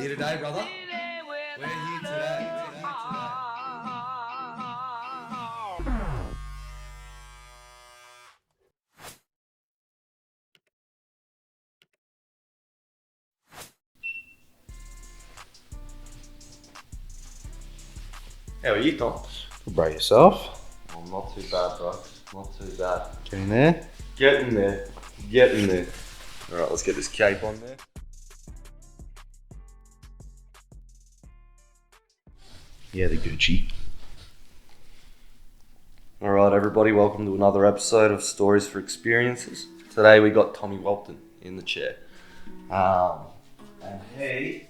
here today, brother. We're here today. How are you, Tom? Good bro, yourself. Oh, not too bad, bro. Not too bad. Getting there? Getting there. Getting there. Alright, let's get this cape on there. Yeah, the Gucci. Alright, everybody, welcome to another episode of Stories for Experiences. Today we got Tommy Walton in the chair. And he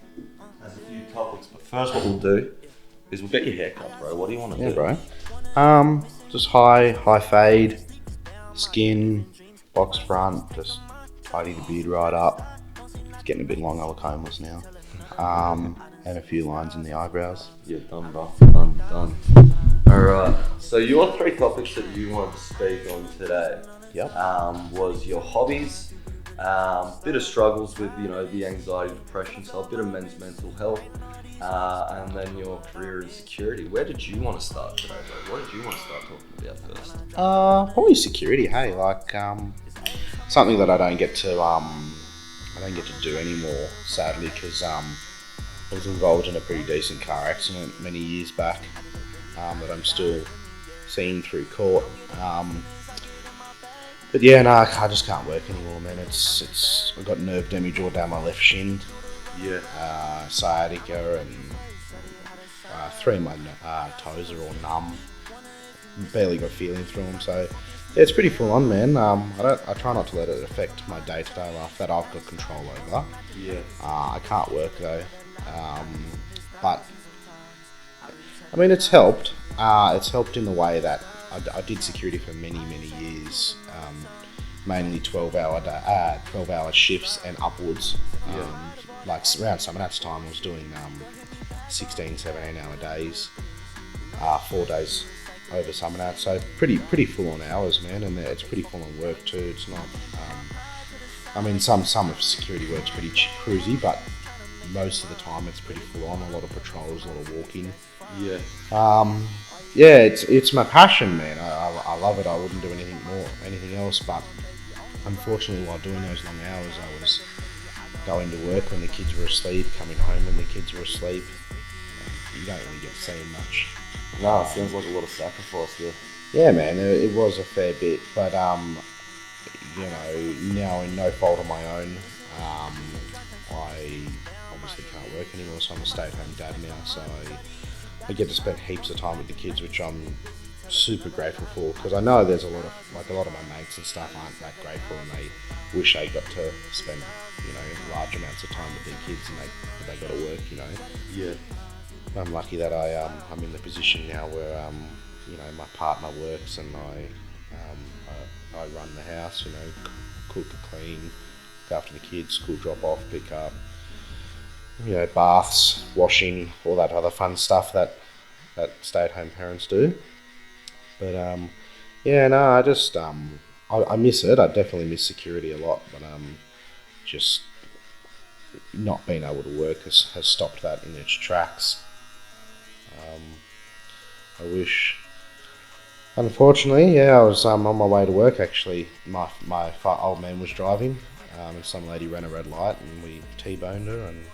has a few topics, but first what we'll do is we'll get your haircut, bro. What do you want to do? Yeah, bro. Just high fade, skin, box front, just tidy the beard right up. It's getting a bit long, I look homeless now. And a few lines in the eyebrows. Yeah, done, bro. Done. Alright, so your three topics that you wanted to speak on today Yep. was your hobbies, bit of struggles with, the anxiety, depression, so a bit of men's mental health, and then your career and security. Where did you want to start today, bro? What did you want to start talking about first? Probably security. Hey, something that I don't get to do anymore, sadly, because I was involved in a pretty decent car accident many years back that I'm still seeing through court. But yeah, no, I just can't work anymore, man. I've got nerve damage all down my left shin, Yeah. sciatica, and three of my toes are all numb. Barely got feeling through them, so yeah, it's pretty full on, man. I try not to let it affect my day-to-day life that I've got control over. Yeah. I can't work though, but I mean it's helped. It's helped in the way that I did security for many years, mainly 12-hour shifts and upwards. Like around Summernatt's time, I was doing 16, 17-hour days, 4 days over Summernat, so pretty full on hours, man, and it's pretty full on work too. It's not. I mean, some of security work's pretty cruisy, but most of the time it's pretty full on. A lot of patrols, a lot of walking. Yeah. Yeah, it's my passion, man. I love it. I wouldn't do anything else. But unfortunately, while doing those long hours, I was going to work when the kids were asleep, coming home when the kids were asleep. You don't really get to see them much. No, it sounds like a lot of sacrifice there. Yeah, man, it was a fair bit, but now in no fault of my own, I obviously can't work anymore, so I'm a stay-at-home dad now. So I get to spend heaps of time with the kids, which I'm super grateful for, because I know there's a lot of my mates and stuff aren't that grateful, and they wish they got to spend large amounts of time with their kids, and they got to work. Yeah. I'm lucky that I'm in the position now where my partner works and I run the house. Cook, clean, look after the kids, school drop off, pick up. Baths, washing, all that other fun stuff that stay-at-home parents do. But I just I miss it. I definitely miss security a lot, but just not being able to work has stopped that in its tracks. I wish. Unfortunately, I was on my way to work. Actually, my old man was driving, and some lady ran a red light, and we T-boned her, and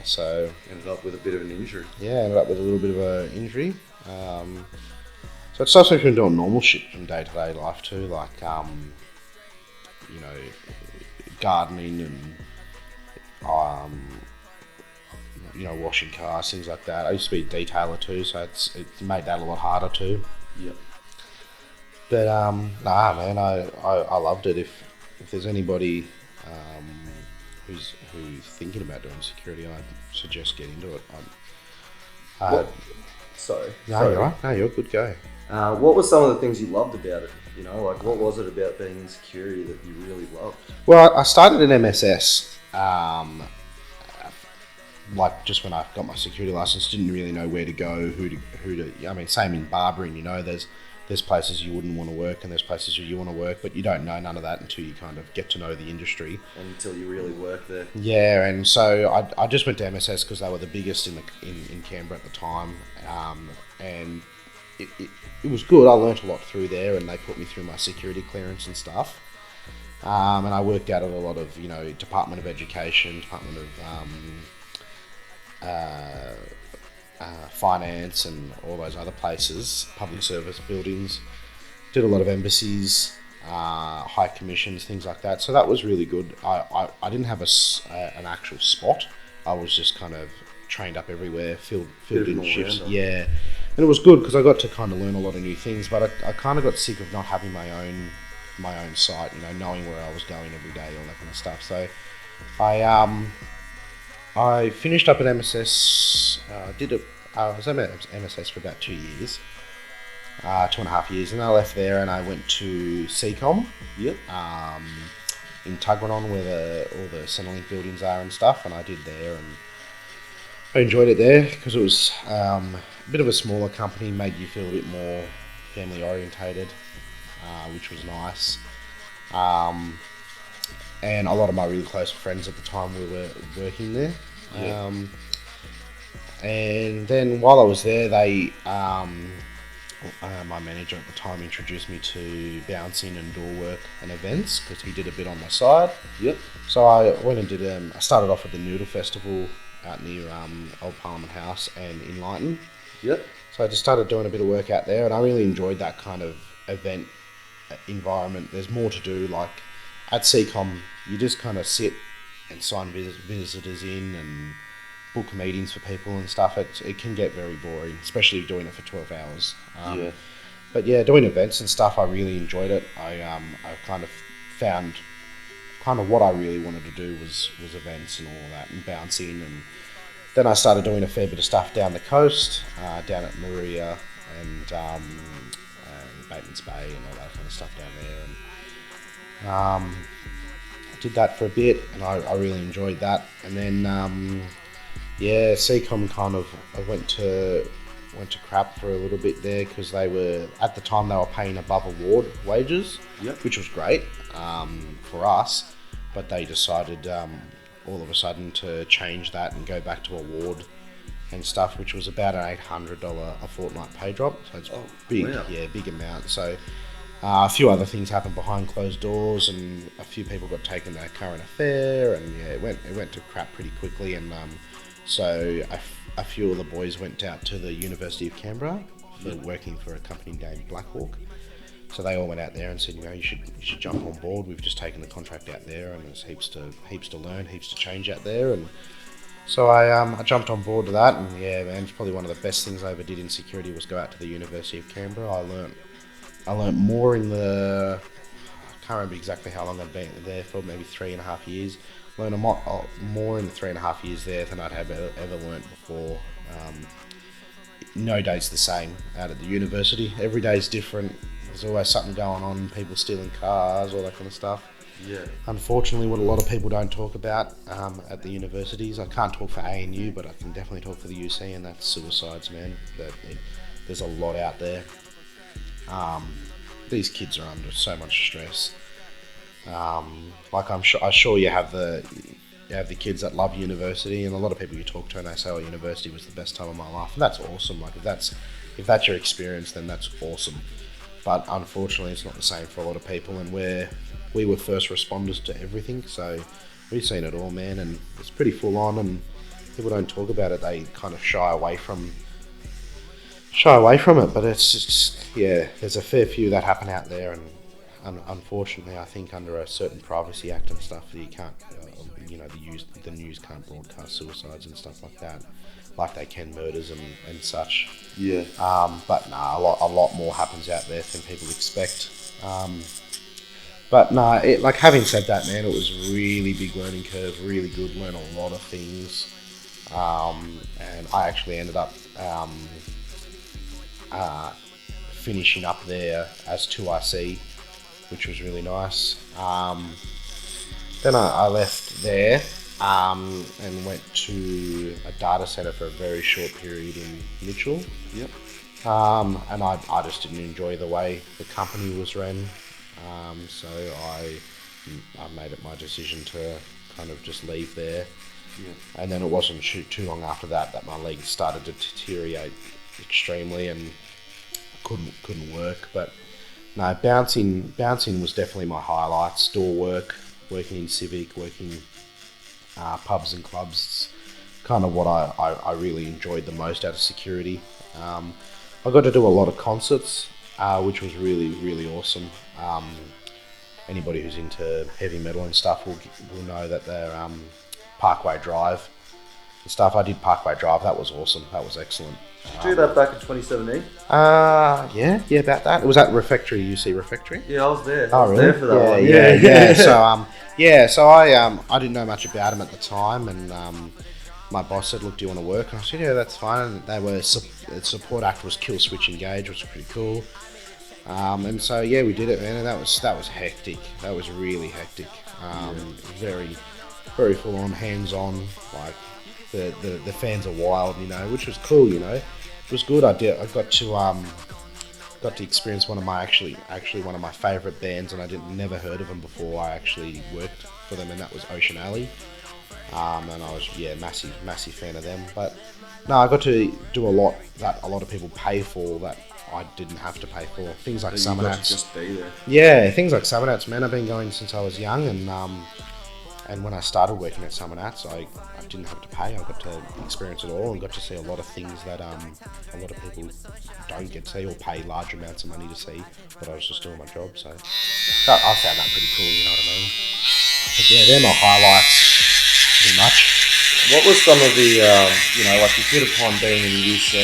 so Ended up with a bit of an injury. ended up with a little bit of an injury. So it stops me from doing normal shit from day-to-day life too, like gardening and washing cars, things like that. I used to be a detailer too, so it's made that a lot harder too. Yep. But man, I loved it. If there's anybody who's thinking about doing security, I'd suggest get into it. Sorry. No, you're right. No, you're a good go. What were some of the things you loved about it? What was it about being in security that you really loved? Well, I started in MSS. Just when I got my security license, didn't really know where to go, who to. I mean, same in barbering. There's there's places you wouldn't want to work and there's places you want to work, but you don't know none of that until you kind of get to know the industry. And until you really work there. Yeah, and so I just went to MSS because they were the biggest in Canberra at the time, and it was good. I learnt a lot through there, and they put me through my security clearance and stuff. And I worked out at a lot of, Department of Education, Department of Finance, and all those other places, public service buildings. Did a lot of embassies, high commissions, things like that. So that was really good. I didn't have an actual spot. I was just kind of trained up everywhere, filled in shifts. Yeah, and it was good because I got to kind of learn a lot of new things. But I kind of got sick of not having my own site, knowing where I was going every day, all that kind of stuff. So I finished up at MSS. I was at MSS for about 2 years, 2.5 years, and I left there and I went to CCOM. Yep. In Tuggeranong, where all the Centrelink buildings are and stuff, and I did there, and I enjoyed it there because it was a bit of a smaller company, made you feel a bit more family orientated, which was nice. And a lot of my really close friends at the time we were working there. Yeah. And then while I was there, they, my manager at the time introduced me to bouncing and door work and events because he did a bit on the side. Yep. So I went and did. I started off at the Noodle Festival out near Old Parliament House and in Lytton. Yep. So I just started doing a bit of work out there, and I really enjoyed that kind of event environment. There's more to do. Like at CCOM, you just kind of sit and sign visitors in and book meetings for people and stuff. It can get very boring, especially doing it for 12 hours. Yeah. But yeah, doing events and stuff, I really enjoyed it. I kind of found what I really wanted to do was events and all that, and bouncing. And then I started doing a fair bit of stuff down the coast, down at Maria and Batemans Bay and all that kind of stuff down there. And I did that for a bit, and I really enjoyed that. And then CCOM kind of, I went to crap for a little bit there because at the time they were paying above award wages. Yep. Which was great for us, but they decided all of a sudden to change that and go back to award and stuff, which was about an $800 a fortnight pay drop. So it's big. Wow. Yeah, big amount. So a few other things happened behind closed doors, and a few people got taken to current affair, and it went to crap pretty quickly. And so a few of the boys went out to the University of Canberra for working for a company named Blackhawk. So they all went out there and said, you should jump on board. We've just taken the contract out there, and there's heaps to learn, heaps to change out there. And so I jumped on board to that, and yeah, man, it's probably one of the best things I ever did in security was go out to the University of Canberra. I learnt more in I can't remember exactly how long I'd been there for, maybe 3.5 years. Learned a lot more in the 3.5 years there than I'd have ever learnt before. No day's the same out at the university. Every day's different. There's always something going on, people stealing cars, all that kind of stuff. Yeah. Unfortunately, what a lot of people don't talk about at the universities, I can't talk for ANU, but I can definitely talk for the UC, and that's suicides, man. There's a lot out there. These kids are under so much stress. Like I'm sure you have the kids that love university, and a lot of people you talk to and they say, "Oh, university was the best time of my life." And that's awesome. Like if that's your experience, then that's awesome. But unfortunately, it's not the same for a lot of people, and we were first responders to everything, so we've seen it all, man, and it's pretty full on, and people don't talk about it. They kind of shy away from it, but it's there's a fair few that happen out there, and unfortunately, I think under a certain Privacy Act and stuff, you can't, the news can't broadcast suicides and stuff like that, like they can murders and such. Yeah. But nah, a lot more happens out there than people expect. But nah, like having said that, man, it was really big learning curve, really good, learned a lot of things, and I actually ended up finishing up there as 2IC, which was really nice. Then I left there and went to a data center for a very short period in Mitchell. Yep. And I just didn't enjoy the way the company was run. So I made it my decision to kind of just leave there. Yeah. And then it wasn't too long after that my legs started to deteriorate extremely and couldn't work. But no, bouncing was definitely my highlights. Door work, working in Civic, working pubs and clubs, kind of what I really enjoyed the most out of security. I got to do a lot of concerts, which was really awesome. Anybody who's into heavy metal and stuff will know that they're Parkway Drive and stuff. I did Parkway Drive. That was awesome. That was excellent. Did you do that back in 2017? Yeah, about that. It was at Refectory, UC Refectory. Yeah, I was there. Oh, I was really? there for that one. Yeah. So I didn't know much about them at the time, and my boss said, "Look, do you want to work?" And I said, "Yeah, that's fine." And they were the support act was Kill Switch Engage, which was pretty cool. And so yeah, we did it, man. And that was hectic. That was really hectic. Very full on, hands on. Like the fans are wild, which was cool. It was good. I got to experience one of my actually one of my favourite bands, and I never heard of them before. I actually worked for them, and that was Ocean Alley. And I was massive fan of them. But no, I got to do a lot that a lot of people pay for that I didn't have to pay for. Things like Summer Nats. Just be there. Yeah, things like Summer Nats, man. I've been going since I was young, and when I started working at Summer Nats, I didn't have to pay. I got to experience it all and got to see a lot of things that a lot of people don't get to see or pay large amounts of money to see. But I was just doing my job, so I found that pretty cool. You know what I mean? But yeah, they're my highlights. Pretty much. What was some of the, like you hit upon being in the UC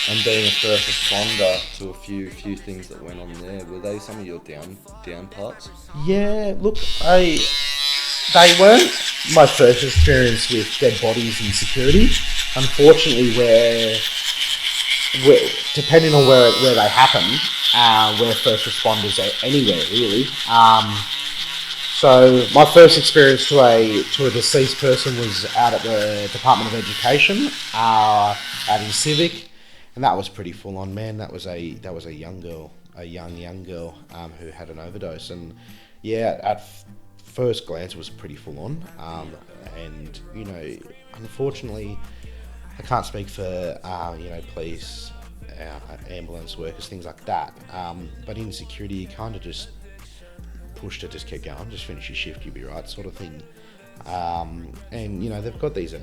and being a first responder to a few things that went on there? Were they some of your down parts? Yeah, look, they weren't my first experience with dead bodies in security. Unfortunately, where depending on where they happen, we're first responders anywhere really. So my first experience to a deceased person was out at the Department of Education, out in Civic, and that was pretty full on, man. That was a young girl, a young girl who had an overdose, and yeah, at first glance it was pretty full on. And unfortunately, I can't speak for police, ambulance workers, things like that. But in security, you kind of just push to just keep going, just finish your shift, you'll be right, sort of thing. And they've got these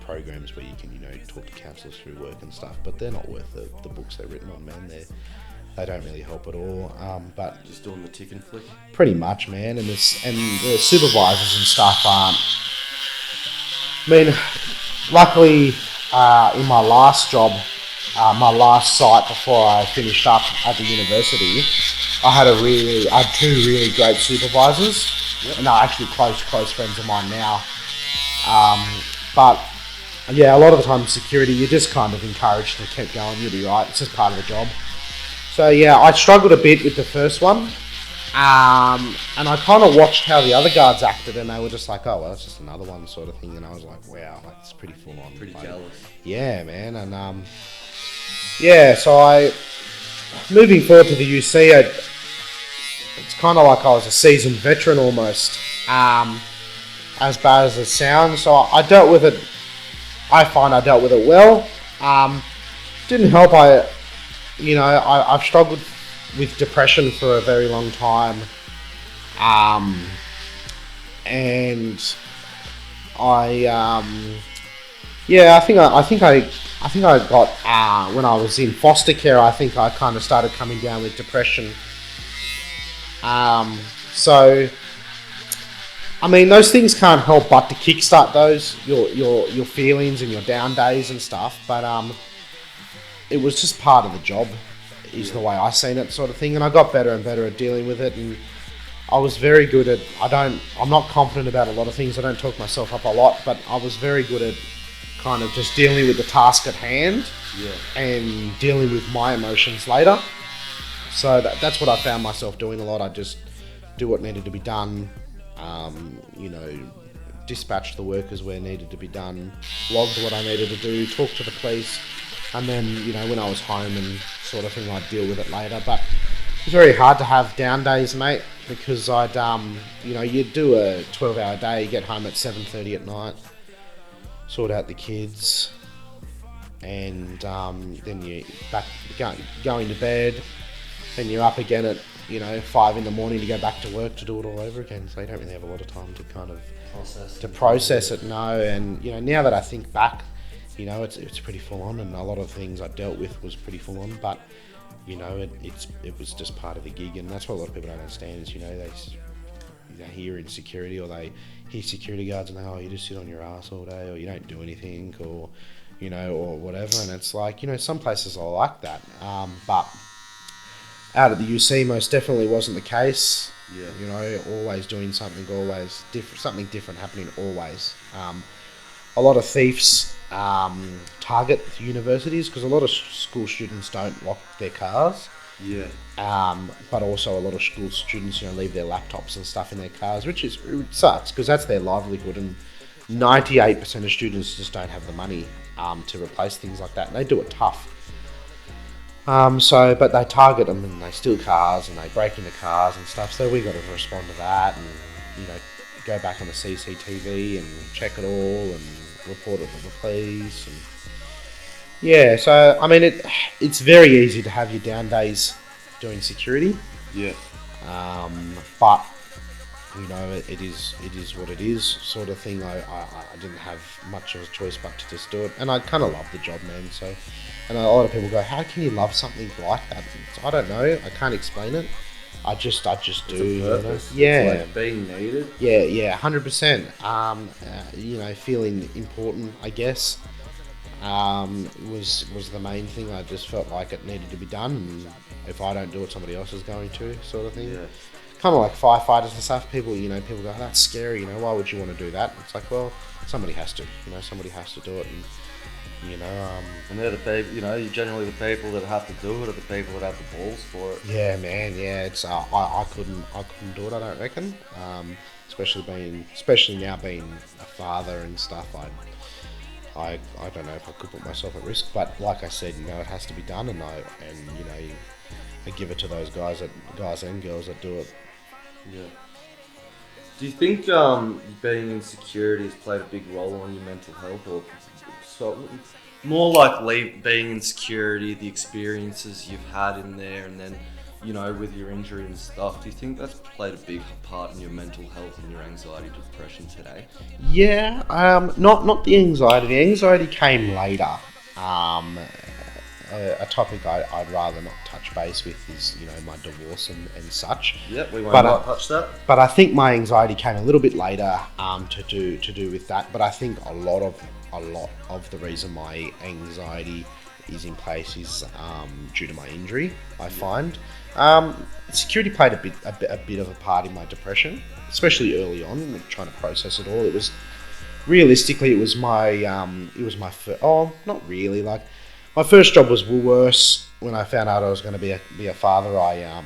programs where you can talk to counsellors through work and stuff, but they're not worth the books they're written on, man. They don't really help at all. But just doing the tick and flick. Pretty much, man. And the supervisors and stuff aren't. I mean, luckily, in my last job, my last site before I finished up at the university, I had two really great supervisors, and they're actually close friends of mine now. But yeah, a lot of the time in security, you're just kind of encouraged to keep going. You'll be right. It's just part of the job. So yeah, I struggled a bit with the first one, and I kind of watched how the other guards acted, and they were just like, "Oh, well, it's just another one," sort of thing. And I was like, "Wow, that's pretty full on." Pretty jealous. Yeah, man, and so moving forward to the UC, it's kind of like I was a seasoned veteran almost, as bad as it sounds. So I dealt with it. I find I dealt with it well. Didn't help. I've struggled with depression for a very long time, and I think I got when I was in foster care. I think I kind of started coming down with depression. So I mean, those things can't help but to kickstart your feelings and your down days and stuff. But it was just part of the job, is the way I seen it, sort of thing. And I got better and better at dealing with it. And I was very good at. I'm not confident about a lot of things. I don't talk myself up a lot, but I was very good at kind of just dealing with the task at hand, and dealing with my emotions later. So that's what I found myself doing a lot. I just do what needed to be done. Dispatch the workers where needed to be done, logged what I needed to do, talk to the police, and then when I was home and sort of thing, I'd deal with it later. But it's very hard to have down days, mate, because I'd you'd do a 12-hour day, you get home at 7:30 at night, sort out the kids, and then you going to bed, then you're up again at 5 in the morning to go back to work to do it all over again. So you don't really have a lot of time to kind of process it. No, and now that I think back, it's pretty full on, and a lot of things I dealt with was pretty full on, but it was just part of the gig, and that's what a lot of people don't understand is they hear in security, or they hear security guards and they, oh, you just sit on your ass all day, or you don't do anything, or or whatever. And it's like, some places are like that, but out at the UC most definitely wasn't the case. Always doing something, always different, something different happening always. A lot of thieves target universities because a lot of school students don't lock their cars. Yeah. But also a lot of school students, leave their laptops and stuff in their cars, which sucks because that's their livelihood, and 98% of students just don't have the money to replace things like that, and they do it tough. But they target them and they steal cars and they break into cars and stuff. So we got to respond to that and go back on the CCTV and check it all and report it to the police. And yeah, so I mean it's very easy to have your down days doing security. Yeah. But it is what it is, sort of thing. I didn't have much of a choice but to just do it, and I kind of love the job, man. So, and a lot of people go, how can you love something like that? I don't know. I can't explain it. I just do. It's a purpose. Yeah. It's like being needed. Yeah, 100%. Feeling important, I guess, was the main thing. I just felt like it needed to be done, and if I don't do it, somebody else is going to, sort of thing. Yeah. Kind of like firefighters and stuff. People go, oh, that's scary. Why would you want to do that? It's like, well, somebody has to. Somebody has to do it, and and they're the people. Generally the people that have to do it are the people that have the balls for it. Yeah, man. Yeah, it's I couldn't do it. I don't reckon. Especially now being a father and stuff. I don't know if I could put myself at risk, but like I said, it has to be done, and I give it to those guys and girls that do it. Yeah. Do you think being in security has played a big role on your mental health, or so more like being in security, the experiences you've had in there, and then with your injury and stuff? Do you think that's played a big part in your mental health and your anxiety, depression today? Yeah, not the anxiety. The anxiety came later. A topic I'd rather not touch base with is my divorce and such. Yep, we won't touch that. But I think my anxiety came a little bit later to do with that. But I think a lot of the reason my anxiety is in place is due to my injury. I find security played a bit of a part in my depression, especially early on, trying to process it all. It was my first. Oh, not really. Like, my first job was Woolworths. When I found out I was going to be a father, I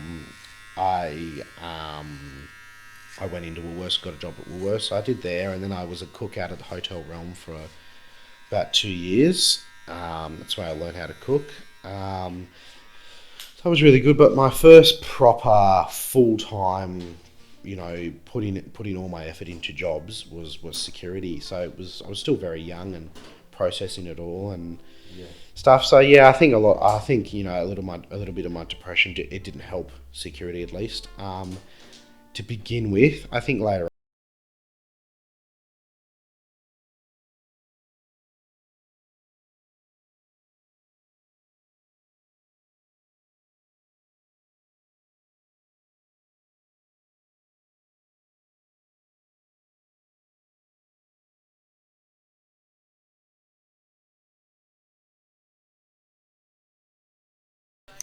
went into Woolworths, got a job at Woolworths. So I did there, and then I was a cook out at the Hotel Realm for about 2 years. That's where I learned how to cook. So that was really good. But my first proper full-time, putting all my effort into jobs was security. So I was still very young and processing it all and stuff. So yeah, I think a little bit of my depression, it didn't help security, at least to begin with. I think later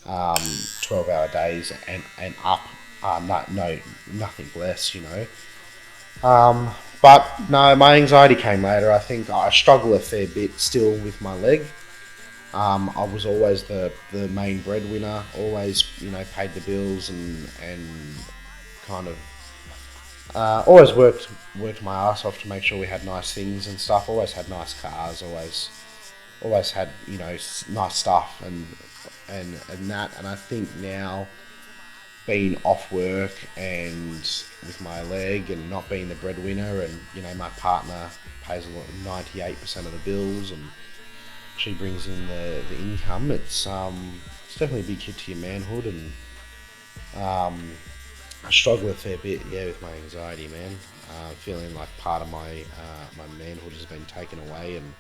on 12-hour days and up, nothing less, But no, my anxiety came later. I think I struggle a fair bit still with my leg. I was always the main breadwinner, always paid the bills and kind of always worked my ass off to make sure we had nice things and stuff. Always had nice cars. Always always had, nice stuff and that. And I think now, being off work and with my leg and not being the breadwinner, and my partner pays 98% of the bills, and she brings in the income. It's definitely a big hit to your manhood, and I struggle a fair bit, with my anxiety, man. Feeling like part of my manhood has been taken away, and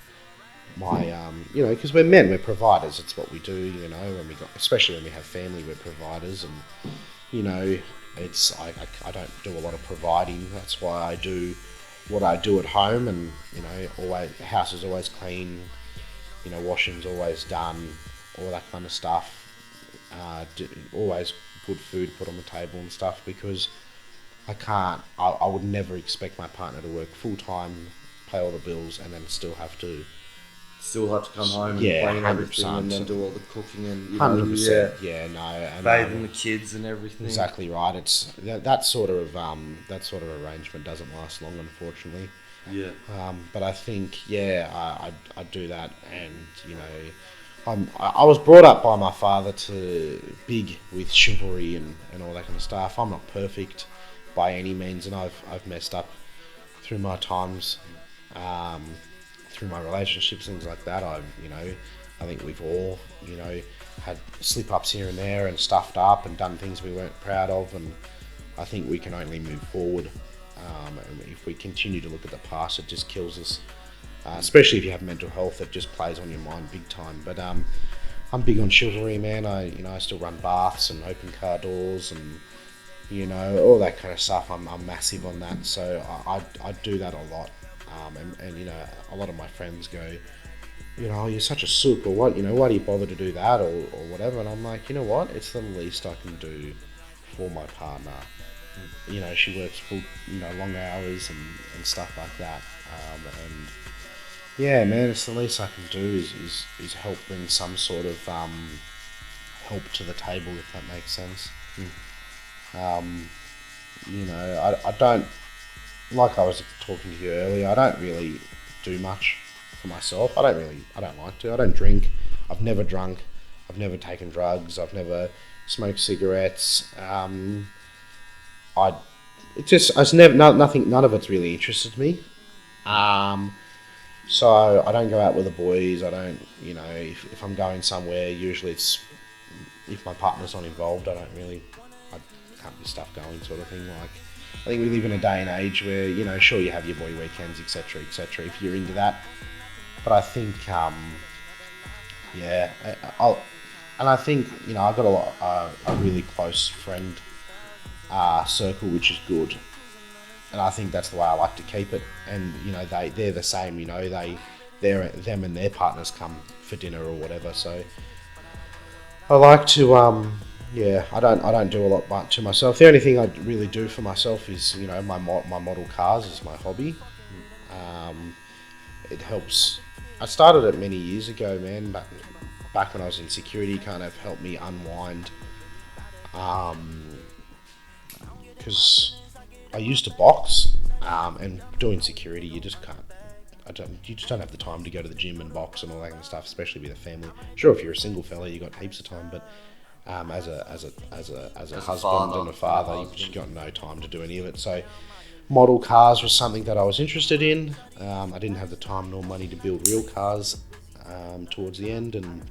my because we're men, we're providers. It's what we do, especially when we have family, we're providers, and I don't do a lot of providing. That's why I do what I do at home, and always the house is always clean, washing's always done, all that kind of stuff. Always good food put on the table and stuff, because I would never expect my partner to work full time, pay all the bills, and then still have to come home and clean everything, and then do all the cooking and 100%. Yeah, no, and bathing the kids and everything. Exactly right. It's that sort of arrangement doesn't last long, unfortunately. Yeah. But I think I do that, and I was brought up by my father to big with chivalry and all that kind of stuff. I'm not perfect by any means, and I've messed up through my times, through my relationships, things like that. I think we've all had slip ups here and there, and stuffed up and done things we weren't proud of, and I think we can only move forward. And if we continue to look at the past, it just kills us. Especially if you have mental health, it just plays on your mind big time. But I'm big on chivalry, man. I still run baths and open car doors and all that kind of stuff. I'm massive on that, so I do that a lot. And a lot of my friends go, you're such a sook, or what, why do you bother to do that, or whatever. And I'm like, you know what? It's the least I can do for my partner. She works full, long hours and stuff like that. And yeah, man, it's the least I can do is help bring some sort of help to the table, if that makes sense. I don't, like I was talking to you earlier, I don't really do much for myself. I don't like to. I don't drink. I've never drunk. I've never taken drugs. I've never smoked cigarettes. None of it's really interested me. So I don't go out with the boys. I don't, if I'm going somewhere, usually it's, if my partner's not involved, I can't be stuff going, sort of thing. Like, I think we live in a day and age where, sure, you have your boy weekends, etc., if you're into that. But I think, I think, I've got a really close friend circle, which is good. And I think that's the way I like to keep it. And, they're the same, them and their partners come for dinner or whatever. So I like to, I don't do a lot but to myself. The only thing I really do for myself is, my model cars is my hobby. It helps. I started it many years ago, man, but back when I was in security, kind of helped me unwind. Because I used to box, and doing security, you just can't. You just don't have the time to go to the gym and box and all that kind of stuff, especially with a family. Sure, if you're a single fella, you got heaps of time, but as a husband and a father, you've just got no time to do any of it. So, model cars was something that I was interested in. I didn't have the time nor money to build real cars towards the end, and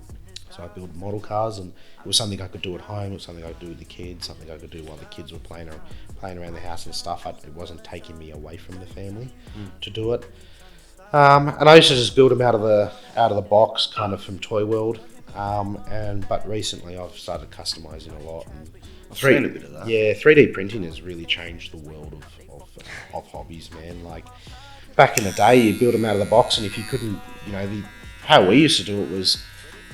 so I built model cars, and it was something I could do at home. It was something I could do with the kids, something I could do while the kids were playing around the house and stuff. It wasn't taking me away from the family to do it. And I used to just build them out of the box, kind of from Toy World. But recently I've started customizing a lot. And I've seen a bit of that. Yeah, 3D printing has really changed the world of hobbies, man. Like, back in the day, you build them out of the box, and if you couldn't, how we used to do it was,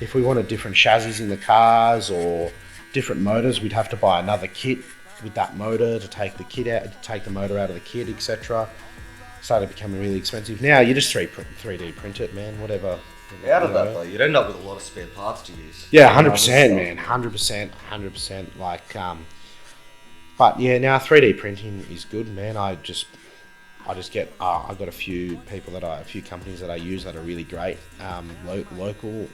if we wanted different chassis in the cars or different motors, we'd have to buy another kit with that motor to take the kit out, to take the motor out of the kit, etc. Started becoming really expensive. Now you just 3D print it, man. Whatever. Out of that though, you'd end up with a lot of spare parts to use. Yeah, 100%, man. 100%. Like, but yeah, now 3D printing is good, man. I just get I've got a few companies that I use that are really great, local,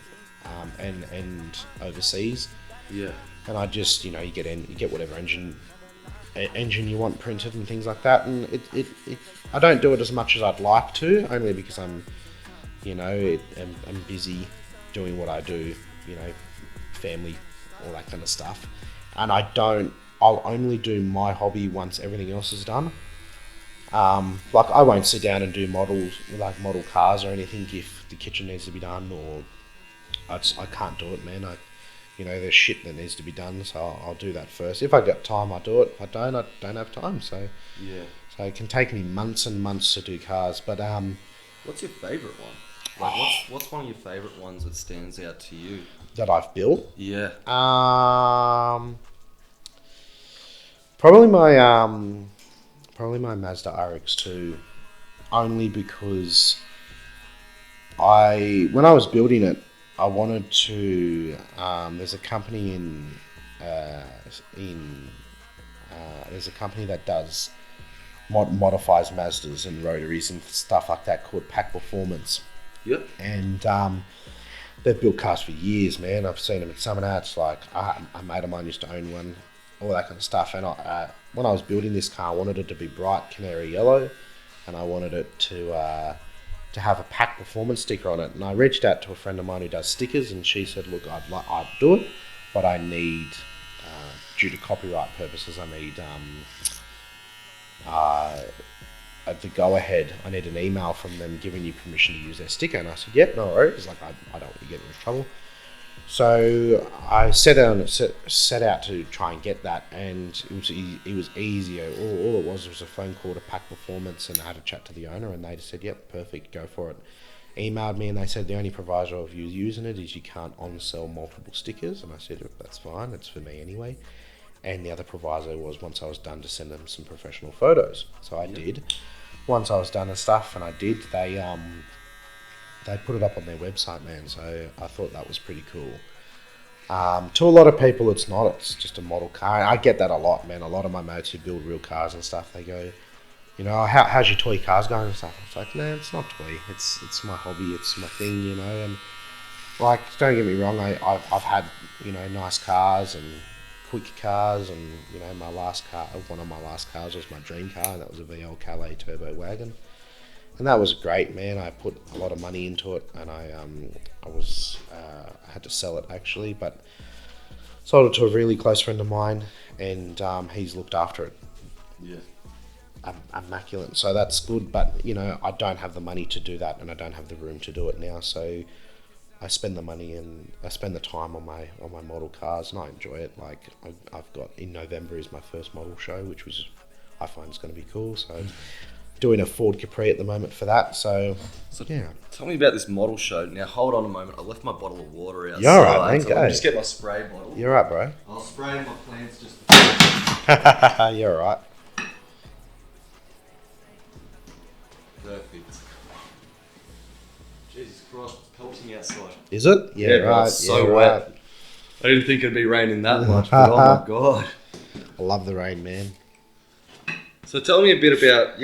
and overseas, Yeah. and I just you get whatever engine you want printed and things like that, and it I don't do it as much as I'd like to, only because I'm busy doing what I do, family, all that kind of stuff, and I'll only do my hobby once everything else is done. Like I won't sit down and do model cars or anything if the kitchen needs to be done, or I can't do it, man. There's shit that needs to be done, so I'll do that first. If I got time, I'll do it. If I don't have time. So Yeah. so it can take me months and months to do cars. But What's your favourite one? Like, what's one of your favourite ones that stands out to you? that I've built, Yeah. probably my Mazda RX-2, only because when I was building it, I wanted to. There's a company there's a company that does modifies Mazdas and rotaries and stuff like that called Pack Performance, Yep. and they've built cars for years, man. I've seen them at Summonats. Like a mate of mine used to own one, all that kind of stuff. And when I was building this car, I wanted it to be bright canary yellow, and I wanted it to have a Pack Performance sticker on it. And I reached out to a friend of mine who does stickers, and she said, "Look, I'd do it, but I need, due to copyright purposes, I need the go ahead. I need an email from them giving you permission to use their sticker." And I said, "Yep, no worries. Like I don't want to get into trouble." So I set out to try and get that, and it was easy. All it was a phone call to Pack Performance, and I had a chat to the owner, and they just said, "Yep, perfect, go for it." Emailed me, and they said the only proviso of you using it is you can't on-sell multiple stickers, and I said, "That's fine, it's for me anyway." And the other proviso was once I was done to send them some professional photos. So I did. Once I was done and stuff, and I did, they put it up on their website, man. So I thought that was pretty cool. To a lot of people, it's not. It's just a model car. I get that a lot, man. A lot of my mates who build real cars and stuff, they go, how's your toy cars going and stuff? It's like, nah, it's not toy. It's my hobby. It's my thing, And like, don't get me wrong. I've had nice cars and quick cars, and one of my last cars was my dream car, and that was a VL Calais Turbo Wagon. And that was great, man. I put a lot of money into it, and I had to sell it actually, but sold it to a really close friend of mine, and he's looked after it. Yeah. Immaculate. So that's good, but I don't have the money to do that, and I don't have the room to do it now. So I spend the money and I spend the time on my model cars, and I enjoy it. Like I've got, in November is my first model show, which I find is going to be cool. So doing a Ford Capri at the moment for that. So yeah. Tell me about this model show. Now, hold on a moment. I left my bottle of water outside. You're all right, man. So Go. I'll just get my spray bottle. You're right, bro. I'll spray my plants just. You're all right. Perfect. Jesus Christ, it's pelting outside. Is it? Yeah, bro, right. it's so yeah, wet. right. I didn't think it'd be raining that much, but oh my god. I love the rain, man. So tell me a bit about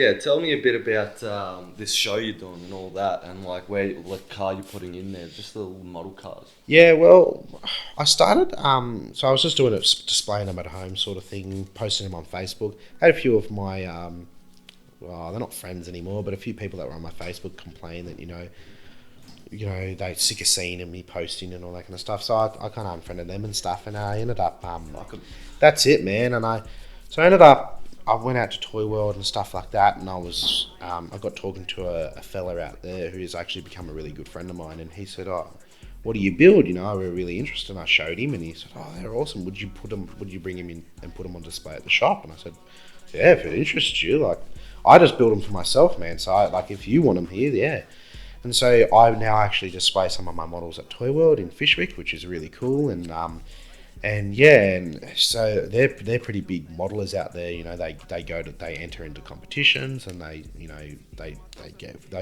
this show you're doing and all that, and like what car you're putting in there, just the little model cars. Yeah, well, I started. So I was just doing it, displaying them at home, sort of thing, posting them on Facebook. Had a few of my, well, they're not friends anymore, but a few people that were on my Facebook complained that they're sick of seeing me posting and all that kind of stuff. So I kind of unfriended them and stuff, and I ended up. That's it, man. And I ended up. I went out to Toy World and stuff like that, and I got talking to a fella out there who has actually become a really good friend of mine, and he said, "Oh, what do you build? We're really interested." And I showed him, and he said, "Oh, they're awesome. Would you bring them in and put them on display at the shop?" And I said, "Yeah, if it interests you, like, I just build them for myself, man. So if you want them here, yeah." And so I now actually display some of my models at Toy World in Fishwick, which is really cool, and so they're pretty big modelers out there. They enter into competitions, and they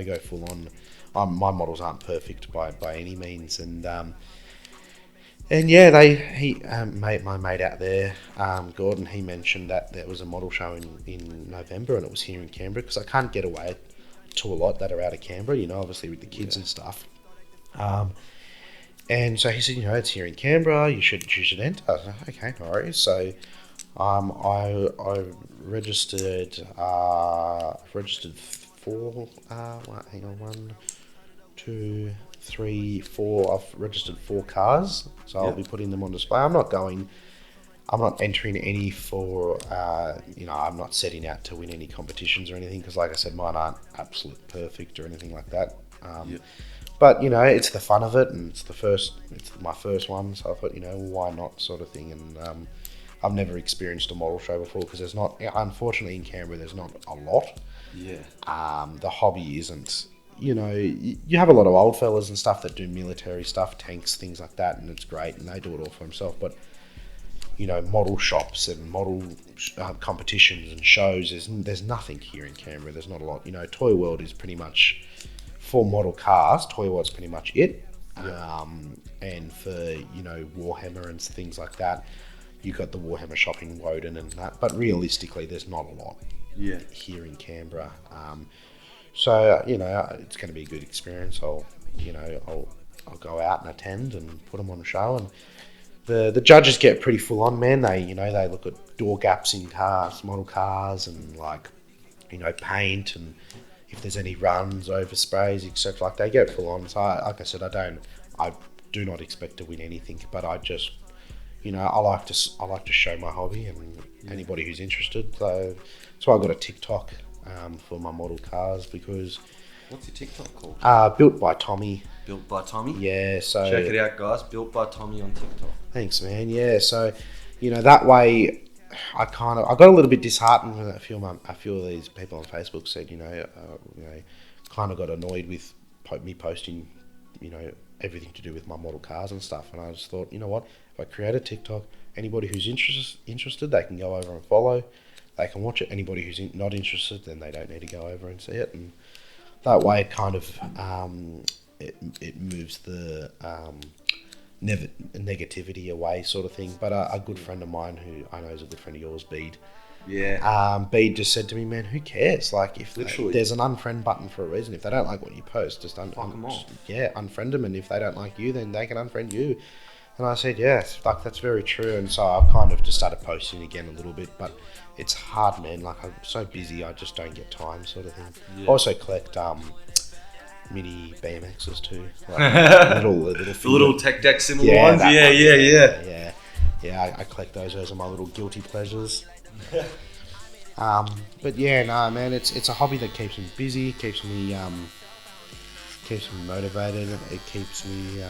go full on. My models aren't perfect by any means, and And my mate out there, Gordon, he mentioned that there was a model show in November, and it was here in Canberra, because I can't get away to a lot that are out of Canberra, obviously with the kids and stuff. And so he said, it's here in Canberra, you should enter. I was like, okay, no worries. So I registered four, hang on, 1, 2, 3, 4. I've registered 4 cars, so I'll be putting them on display. I'm not entering any for, I'm not setting out to win any competitions or anything, because like I said, mine aren't absolute perfect or anything like that. But, it's the fun of it, and it's my first one, so I thought, why not, sort of thing. And I've never experienced a model show before, because there's not, unfortunately in Canberra, there's not a lot. Yeah. The hobby isn't, you have a lot of old fellas and stuff that do military stuff, tanks, things like that, and it's great, and they do it all for themselves. But, model shops and model competitions and shows, there's nothing here in Canberra. There's not a lot. Toy World is pretty much, for model cars, Toy World's pretty much it. And for, Warhammer and things like that, you've got the Warhammer shop in Woden and that. But realistically, there's not a lot here in Canberra. So, it's going to be a good experience. I'll go out and attend and put them on the show. And the judges get pretty full on, man. They look at door gaps in cars, model cars, and paint, and if there's any runs, oversprays, etc. Like, they get full on. So, like I said, I do not expect to win anything, but I just, I like to show my hobby, and anybody who's interested. So that's why I got a TikTok for my model cars, because. What's your TikTok called? Built by Tommy. Built by Tommy? Yeah, so check it out, guys. Built by Tommy on TikTok. Thanks, man. Yeah, so that way, I got a little bit disheartened when a few of these people on Facebook said, kind of got annoyed with me posting, everything to do with my model cars and stuff. And I just thought, you know what? If I create a TikTok, anybody who's interested, they can go over and follow. They can watch it. Anybody who's not interested, then they don't need to go over and see it. And that way, it kind of it moves the negativity away, sort of thing. But a good friend of mine, who I know is a good friend of yours, Bede. Yeah. Bede just said to me, man, who cares? Like, if Literally. there's an unfriend button for a reason. If they don't like what you post, just fuck them off. Yeah, unfriend them. And if they don't like you, then they can unfriend you. And I said, yes, like, that's very true. And so I've kind of just started posting again a little bit, but it's hard, man. Like, I'm so busy, I just don't get time, sort of thing. Yeah. I also collect mini BMXs too, like little tech deck similar ones. Yeah. I collect those. Those are my little guilty pleasures. But yeah, no, man, it's a hobby that keeps me busy, keeps me motivated. It keeps me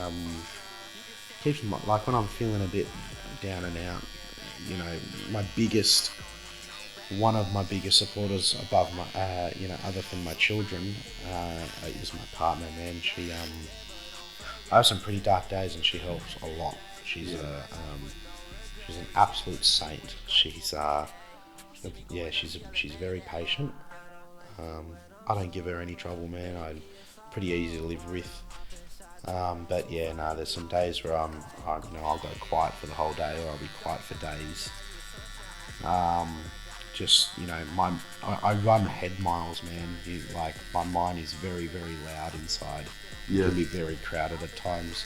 like, when I'm feeling a bit down and out, one of my biggest supporters above my, other than my children, is my partner, man. I have some pretty dark days, and she helps a lot. She's she's an absolute saint. She's very patient. I don't give her any trouble, man. I'm pretty easy to live with. But yeah, no, there's some days where I'll go quiet for the whole day, or I'll be quiet for days. I run head miles, man. My mind is very, very loud inside. Yeah. It can be very crowded at times.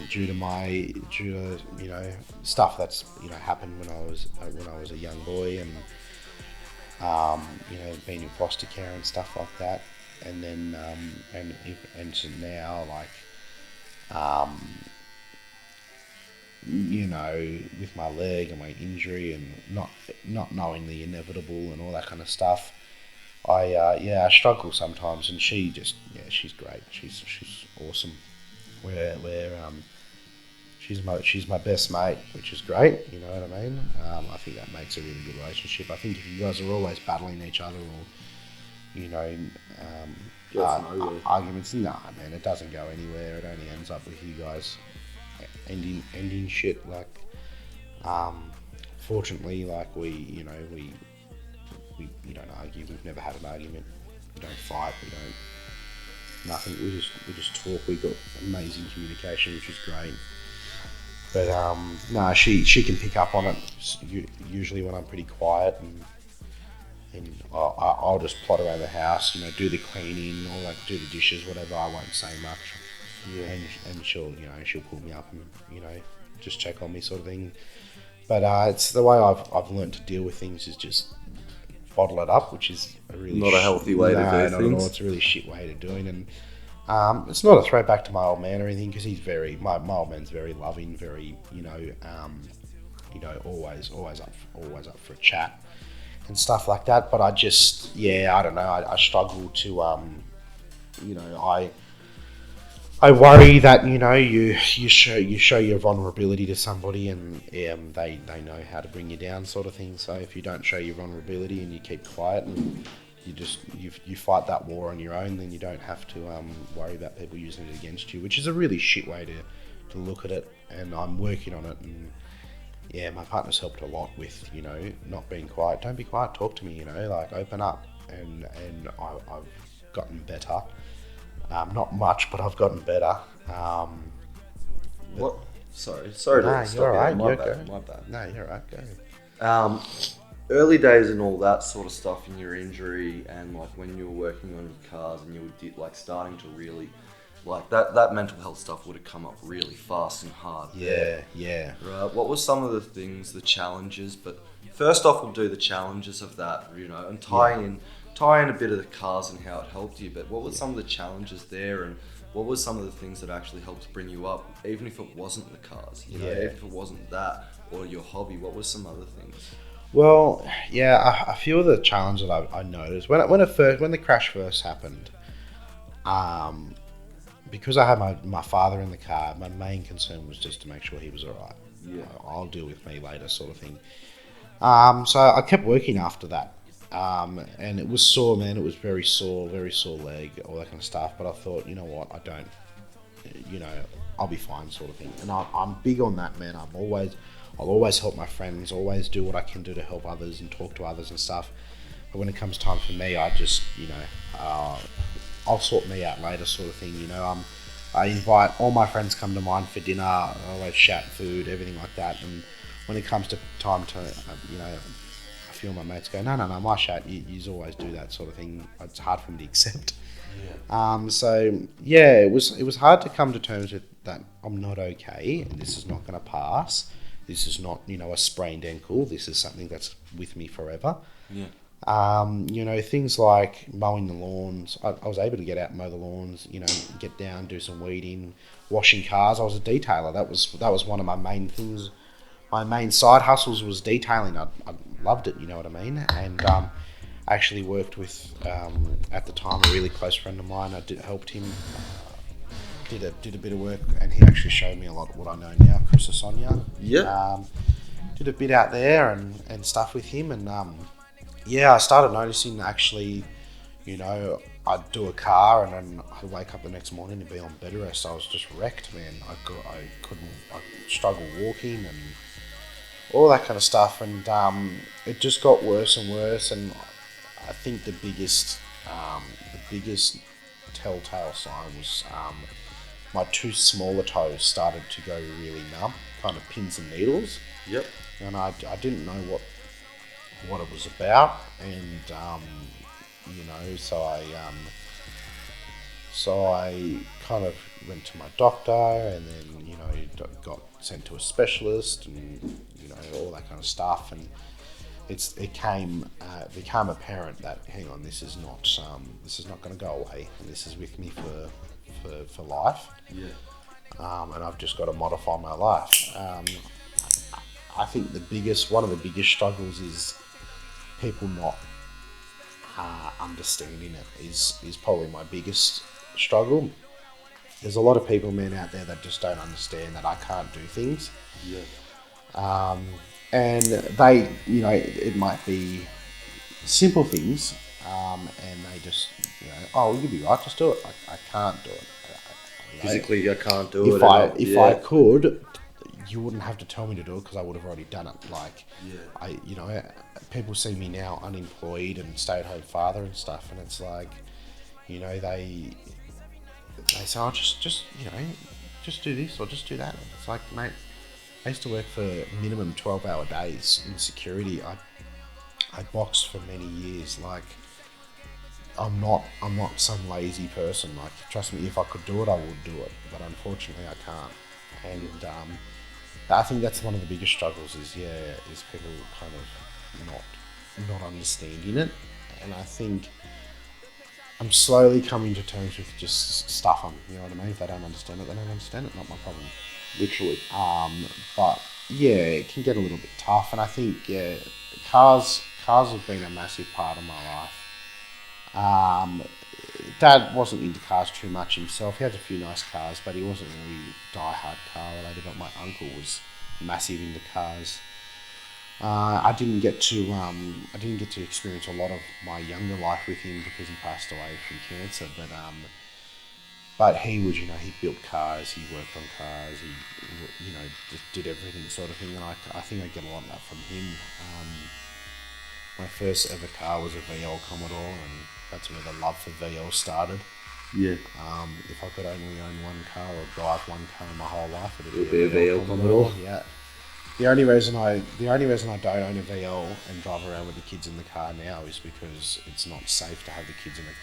Due to stuff that's happened when I was a young boy, and being in foster care and stuff like that, and then and so now, like, with my leg and my injury, and not knowing the inevitable and all that kind of stuff, I struggle sometimes. And she's great. She's awesome. She's my best mate, which is great. You know what I mean? I think that makes a really good relationship. I think if you guys are always battling each other, or arguments, nah, man, it doesn't go anywhere. It only ends up with you guys ending shit. Like, fortunately, like, we don't argue. We've never had an argument. We don't fight. Nothing. We just talk. We got amazing communication, which is great. But no, she can pick up on it usually when I'm pretty quiet, and I'll just plot around the house, do the cleaning, all that, do the dishes, whatever. I won't say much. Yeah. And she'll pull me up and just check on me, sort of thing. But it's the way I've learned to deal with things is just bottle it up, which is a really not a healthy way to do not things. At all. It's a really shit way to do it, and it's not a throwback to my old man or anything, because he's my old man's very loving, very always up for a chat and stuff like that. But I just I don't know. I struggle to I worry that you show your vulnerability to somebody, and they know how to bring you down, sort of thing. So if you don't show your vulnerability and you keep quiet and you fight that war on your own, then you don't have to worry about people using it against you, which is a really shit way to look at it. And I'm working on it, and my partner's helped a lot with not being quiet. Don't be quiet, talk to me, like open up, and I've gotten better. Not much, but I've gotten better. What? Sorry to stop you're right. you. My bad. No, you're right. Go. Early days and all that sort of stuff in your injury, and like when you were working on your cars and you were like starting to really, like that mental health stuff would have come up really fast and hard. Yeah. Right. What were some of the things, the challenges? But first off, we'll do the challenges of that, and tie in a bit of the cars and how it helped you. But what were some of the challenges there, and what were some of the things that actually helped bring you up, even if it wasn't the cars? Even if it wasn't that or your hobby, what were some other things? Well, a few of the challenges that I noticed when the crash first happened, because I had my father in the car, my main concern was just to make sure he was all right. Yeah. I'll deal with me later, sort of thing. So I kept working after that. And it was sore, man. It was very sore leg, all that kind of stuff. But I thought, you know what, I'll be fine, sort of thing. And I'm big on that, man. I'll always help my friends, always do what I can do to help others and talk to others and stuff. But when it comes time for me, I just, I'll sort me out later, sort of thing. I invite all my friends come to mine for dinner. I always shout food, everything like that. And when it comes to time to, a few of my mates go, no, my shout, you always do that, sort of thing. It's hard for me to accept. Yeah. It was hard to come to terms with that. I'm not okay, and this is not going to pass. This is not, a sprained ankle. This is something that's with me forever. Yeah. Things like mowing the lawns. I was able to get out and mow the lawns, get down, do some weeding, washing cars. I was a detailer. That was one of my main things. My main side hustles was detailing. I loved it, you know what I mean? And I actually worked with, at the time, a really close friend of mine. I helped him, did a bit of work, and he actually showed me a lot of what I know now, Chris Osonia. Yeah. Did a bit out there and stuff with him, and I started noticing actually, I'd do a car and then I'd wake up the next morning and be on bed rest. I was just wrecked, man. I struggled walking and all that kind of stuff, and it just got worse and worse. And I think the biggest telltale sign was my two smaller toes started to go really numb, kind of pins and needles. Yep. And I didn't know what it was about, and so I kind of went to my doctor, and then got sent to a specialist, and all that kind of stuff, and it became apparent that, hang on, this is not going to go away, and this is with me for life. Yeah. And I've just got to modify my life. I think one of the biggest struggles is people not understanding it is probably my biggest struggle. There's a lot of people, man, out there that just don't understand that I can't do things. Yeah. And they, it might be simple things, and they just, oh, you'll be right, just do it. I can't do it. Physically, I can't do it. If I could, you wouldn't have to tell me to do it, because I would have already done it. People see me now unemployed and stay-at-home father and stuff, and it's like, they say, oh, just do this or just do that. And it's like, mate, I used to work for minimum 12-hour days in security. I boxed for many years. Like, I'm not some lazy person. Like, trust me, if I could do it, I would do it. But unfortunately, I can't. And I think that's one of the biggest struggles. Is people kind of not understanding it. And I think I'm slowly coming to terms with just stuff on. You know what I mean? If they don't understand it, they don't understand it. Not my problem. Literally. But yeah, it can get a little bit tough. And I think cars have been a massive part of my life. Dad wasn't into cars too much himself. He had a few nice cars, but he wasn't really die-hard car related. But my uncle was massive into cars. I didn't get to experience a lot of my younger life with him because he passed away from cancer. But he was, he built cars, he worked on cars, he, just did everything sort of thing. And I think I get a lot of that from him. My first ever car was a VL Commodore, and that's where the love for VL started. Yeah. If I could only own one car or drive one car in my whole life, it would be a VL Commodore. Yeah. The only reason I don't own a VL and drive around with the kids in the car now is because it's not safe to have the kids in a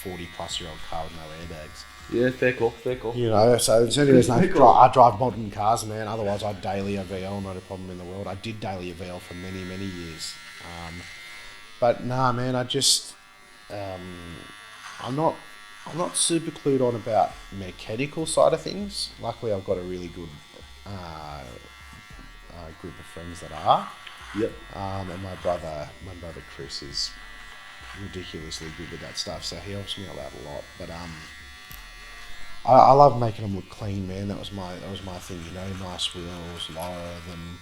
40-plus-year-old car with no airbags. Yeah, fair call. So it's the only reason I drive modern cars, man. Otherwise, I'd daily a VL, not a problem in the world. I did daily a VL for many, many years. But nah, man, I'm not super clued on about mechanical side of things. Luckily, I've got a really good group of friends that are. Yep. And my brother Chris is ridiculously good with that stuff, so he helps me out a lot. But I love making them look clean, man. That was my thing, nice wheels, lower them,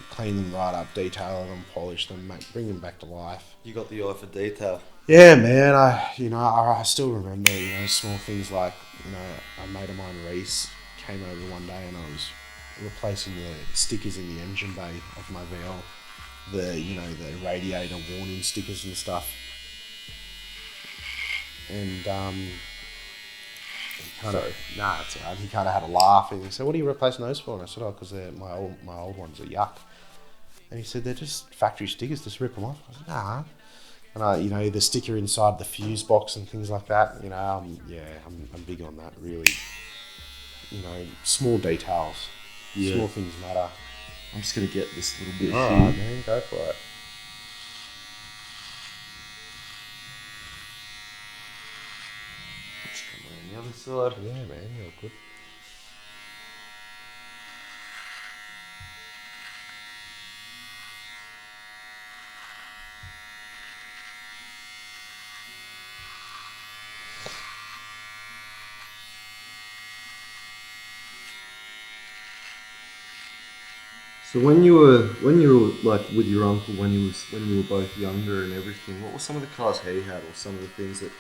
clean them right up, detail them, polish them, bring them back to life. You got the eye for detail. Yeah, man. I still remember, small things like, a mate of mine, Reese, came over one day and I was replacing the stickers in the engine bay of my VL, the radiator warning stickers and stuff. And he kind of had a laugh and he said, "What are you replacing those for?" And I said, "Oh, because my old ones are yuck." And he said, "They're just factory stickers, just rip them off." I said, "Nah." And the sticker inside the fuse box and things like that, I'm big on that, really. Small details. Yeah. Small things matter. I'm just going to get this little bit here. Alright, man, go for it. Let's come around the other side. Yeah, man, you're good. So when you were like with your uncle, when you were both younger and everything, what were some of the cars he had, or some of the things that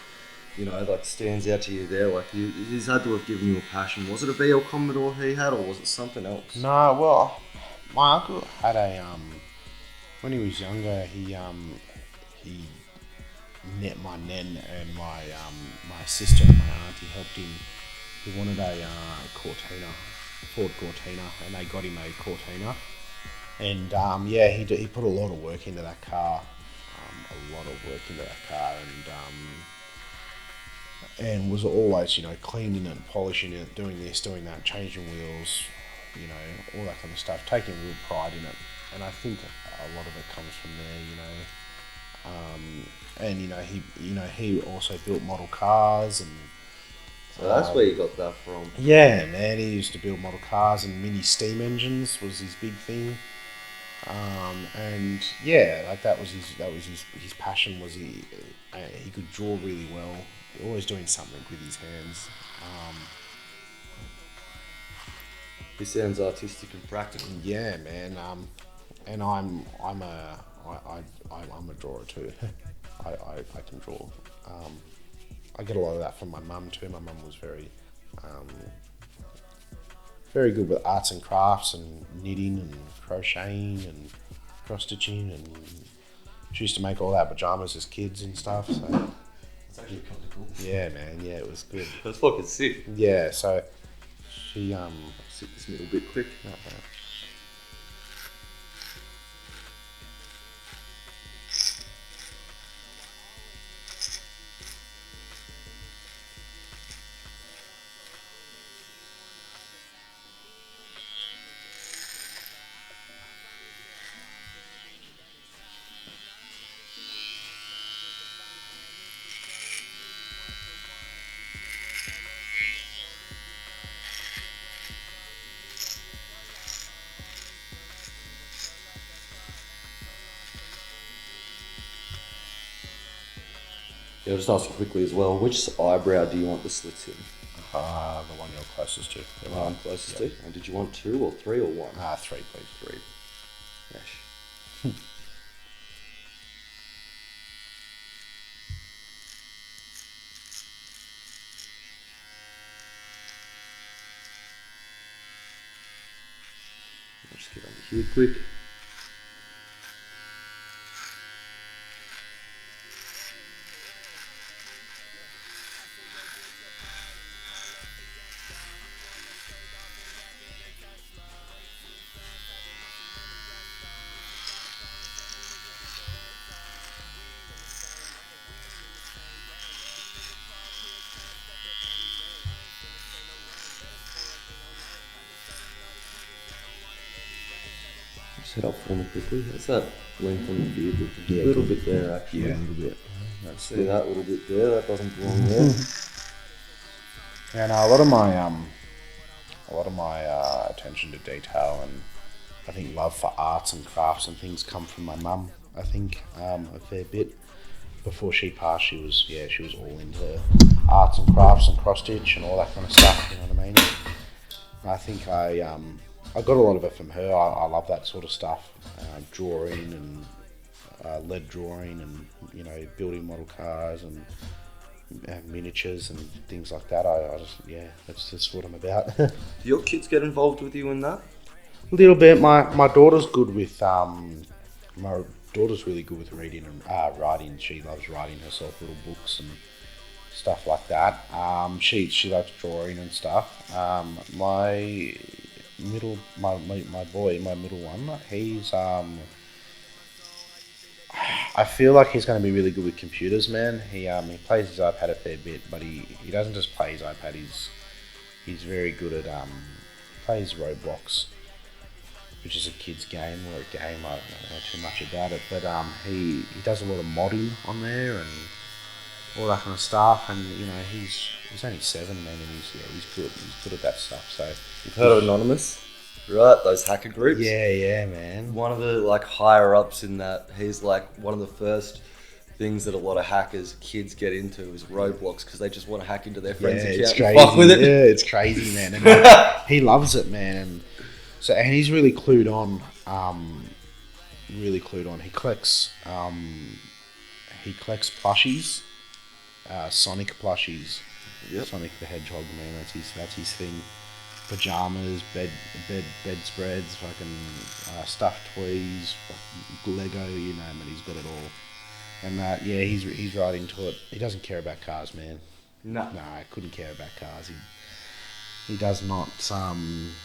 like stands out to you there? Like he's had to have given you a passion. Was it a VL Commodore he had, or was it something else? No, well, my uncle had a when he was younger, he met my nan and my sister and my auntie helped him. He wanted a Cortina, Ford Cortina, and they got him a Cortina. And he put a lot of work into that car, and was always cleaning it, polishing it, doing this, doing that, changing wheels, all that kind of stuff, taking real pride in it. And I think a lot of it comes from there, and he also built model cars and. So that's where you got that from. Yeah, man. He used to build model cars and mini steam engines was his big thing. And yeah, like that was his passion. Was he could draw really well. Always doing something with his hands. He sounds artistic and practical. Yeah, man. And I'm a drawer too. I can draw. I get a lot of that from my mum too. My mum was very good with arts and crafts and knitting and crocheting and cross stitching, and she used to make all our pajamas as kids and stuff. So it's actually kind of cool. Yeah, man. Yeah, it was good. That's fucking sick. Yeah. So she sit this middle bit quick. Yeah, I'll just ask you quickly as well. Which eyebrow do you want the slits in? The one you're closest to. The one I'm closest to. And did you want 2 or 3 or 1? 3, please. 3. Yes. I'll just get under here quick. Just head up for me quickly. That's that length on the beard. Yeah, A little bit there, actually. Yeah, a little bit. See that little bit there? That doesn't belong there. Yeah, no, a lot of my attention to detail and I think love for arts and crafts and things come from my mum. I think a fair bit. Before she passed, she was all into arts and crafts and cross stitch and all that kind of stuff. You know what I mean? And I think I got a lot of it from her. I love that sort of stuff, drawing and lead drawing and building model cars and miniatures and things like that. I just that's just what I'm about. Do your kids get involved with you in that? A little bit. My daughter's good with my daughter's really good with reading and writing. She loves writing herself little books and stuff like that. She likes drawing and stuff. My middle one, he's I feel like he's going to be really good with computers, man. He plays his iPad a fair bit, but he doesn't just play his iPad. He's very good at plays Roblox, which is a kid's game or a game. I don't know too much about it, but he does a lot of modding on there and all that kind of stuff. And he's only 7, man, and he's good. He's good at that stuff. So you've heard of Anonymous, right? Those hacker groups. Yeah, man. One of the higher ups in that, he's one of the first things that a lot of hackers kids get into is Roblox because they just want to hack into their friends' account it's and crazy. fuck with it. Yeah, it's crazy, man. And he loves it, man. And he's really clued on. He collects plushies, Sonic plushies. Yep. Sonic the Hedgehog, man. That's his thing. Pajamas, bedspreads, fucking stuffed toys, Lego, you name it. He's got it all. And he's right into it. He doesn't care about cars, man. No, I couldn't care about cars. He does not.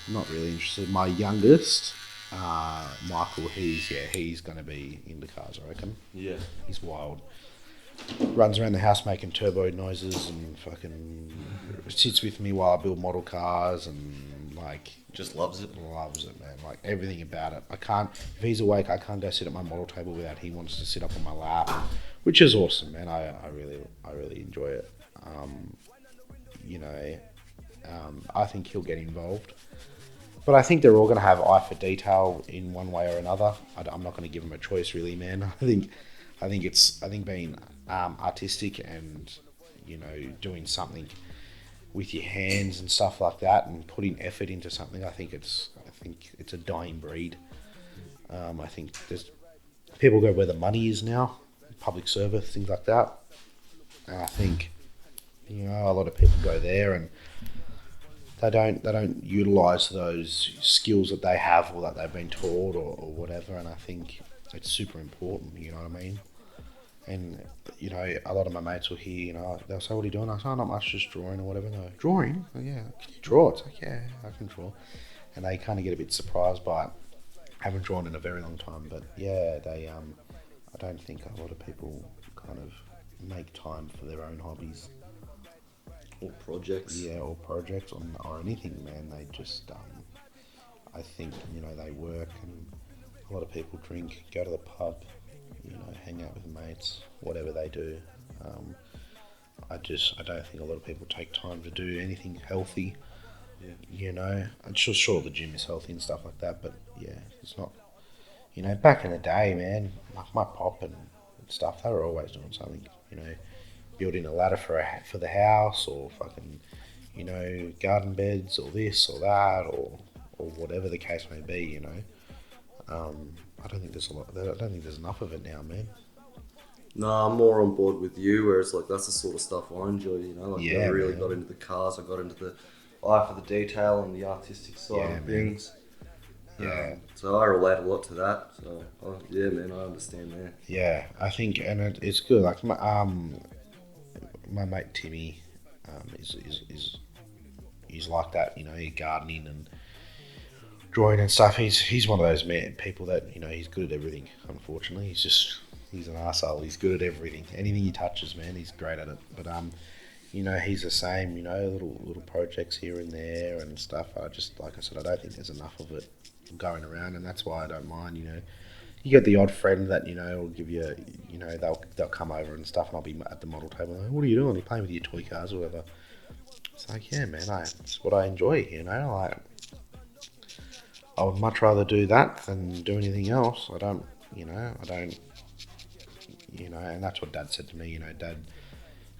Not really interested. My youngest, Michael, he's going to be into cars, I reckon. Yeah, he's wild. Runs around the house making turbo noises and fucking sits with me while I build model cars and just loves it. Loves it, man. Like everything about it. If he's awake, I can't go sit at my model table without he wants to sit up on my lap, which is awesome, man. I really enjoy it. I think he'll get involved. But I think they're all going to have eye for detail in one way or another. I'm not going to give them a choice, really, man. I think being artistic and doing something with your hands and stuff like that and putting effort into something, I think it's a dying breed. I think there's people go where the money is now, public service, things like that. And I think a lot of people go there and they don't utilize those skills that they have or that they've been taught or whatever. And I think it's super important. You know what I mean? And a lot of my mates will hear, they'll say, "What are you doing?" I say, "Oh, not much, just drawing or whatever." No, drawing? Oh, yeah, can you draw? It's like, yeah, I can draw. And they kind of get a bit surprised by it. I haven't drawn in a very long time, but yeah, I don't think a lot of people kind of make time for their own hobbies. Or projects. Yeah, or projects or anything, man. They just, I think, they work and a lot of people drink, go to the pub, hang out with mates, whatever they do. I don't think a lot of people take time to do anything healthy. Yeah. I'm sure the gym is healthy and stuff like that, but yeah, it's not. Back in the day, man, like my pop and stuff, they were always doing something. building a ladder for the house, or fucking, you know, garden beds, or this or that, or whatever the case may be. You know, I don't think there's a lot. I don't think there's enough of it now, man. No, I'm more on board with you, whereas like that's the sort of stuff I enjoy, you know, like Yeah, I really man. got into the cars, I got into the eye for the detail and the artistic side Yeah, of man. things. Yeah. So I relate a lot to that. So yeah, man, I understand that. Yeah, I think, and it's good. Like my mate Timmy, is like that. You know, he gardening and drawing and stuff. He's one of those people that, you know, he's good at everything. Unfortunately, he's an arsehole. He's good at everything. Anything he touches, man, he's great at it. But you know, he's the same. You know, little projects here and there and stuff. Like I said, I don't think there's enough of it going around, and that's why I don't mind. You know, you get the odd friend that, you know, will give you, you know, they'll come over and stuff, and I'll be at the model table. Like, what are you doing? Are you playing with your toy cars or whatever? It's like, yeah, man, it's what I enjoy. You know, like I would much rather do that than do anything else. I don't, you know, and that's what Dad said to me. You know,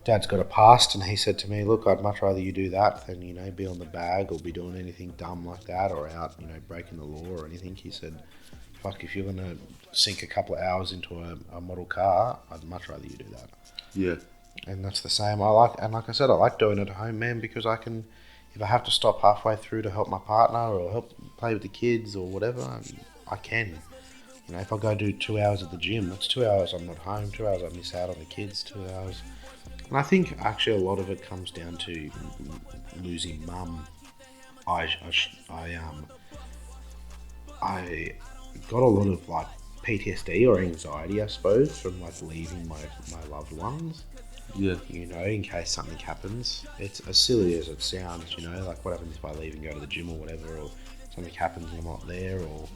Dad's got a past, and he said to me, look, I'd much rather you do that than, you know, be on the bag or be doing anything dumb like that, or out, you know, breaking the law or anything. He said, fuck, if you're going to sink a couple of hours into a model car, I'd much rather you do that. Yeah. And that's the same. Like I said, I like doing it at home, man, because I can, if I have to stop halfway through to help my partner or help play with the kids or whatever, I can. You know, if I go do 2 hours at the gym, that's 2 hours I'm not home, 2 hours I miss out on the kids, 2 hours. And I think actually a lot of it comes down to losing mum. I got a lot of like PTSD or anxiety, I suppose, from like leaving my loved ones. Yeah. You know, in case something happens. It's as silly as it sounds, you know, like what happens if I leave and go to the gym or whatever, or something happens and I'm not there, or,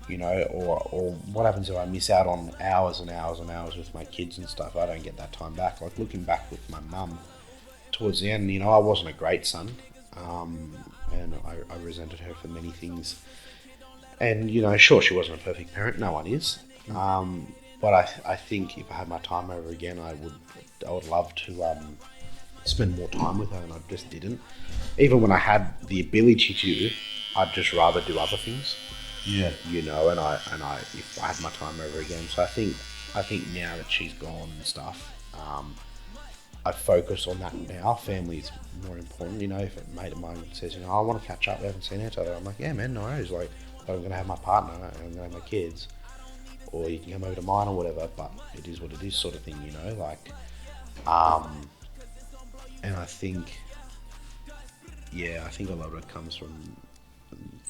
you know, or what happens if I miss out on hours and hours and hours with my kids and stuff. I don't get that time back. Like looking back with my mum towards the end, you know, I wasn't a great son, and I resented her for many things. And, you know, sure, she wasn't a perfect parent. No one is. But I think if I had my time over again, I would love to spend more time with her, and I just didn't. Even when I had the ability to, I'd just rather do other things. Yeah. You know, and I if I had my time over again. So I think now that she's gone and stuff, I focus on that now. Family is more important. You know, if a mate of mine says, you know, I want to catch up, we haven't seen each other, I'm like, yeah, man, no worries. Like, I'm going to have my partner and I'm going to have my kids, or you can come over to mine or whatever, but it is what it is sort of thing, you know, like, and I think a lot of it comes from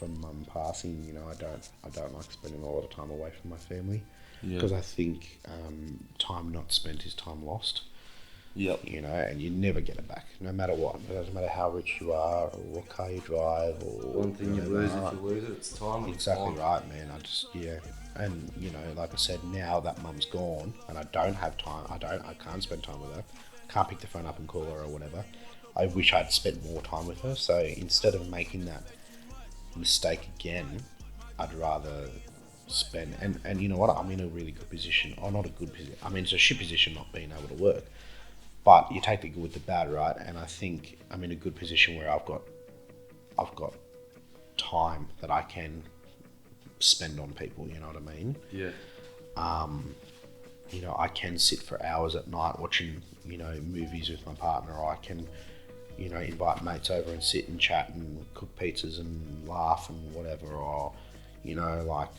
mum passing. You know, I don't like spending a lot of time away from my family, because I think time not spent is time lost. Yep. You know, and you never get it back, no matter what. It doesn't matter how rich you are or what car you drive or One thing you lose, if you lose it, it's time. Exactly right, man. And you know, like I said, now that mum's gone and I don't have time, I can't spend time with her. I can't pick the phone up and call her or whatever. I wish I'd spent more time with her. So instead of making that mistake again, I'd rather spend. And you know what? I'm in a really good position. Or not a good position. I mean, it's a shit position not being able to work. But you take the good with the bad, right? And I think I'm in a good position where I've got time that I can spend on people. You know what I mean? Yeah. You know, I can sit for hours at night watching, you know, movies with my partner, or I can, you know, invite mates over and sit and chat and cook pizzas and laugh and whatever, or, you know, like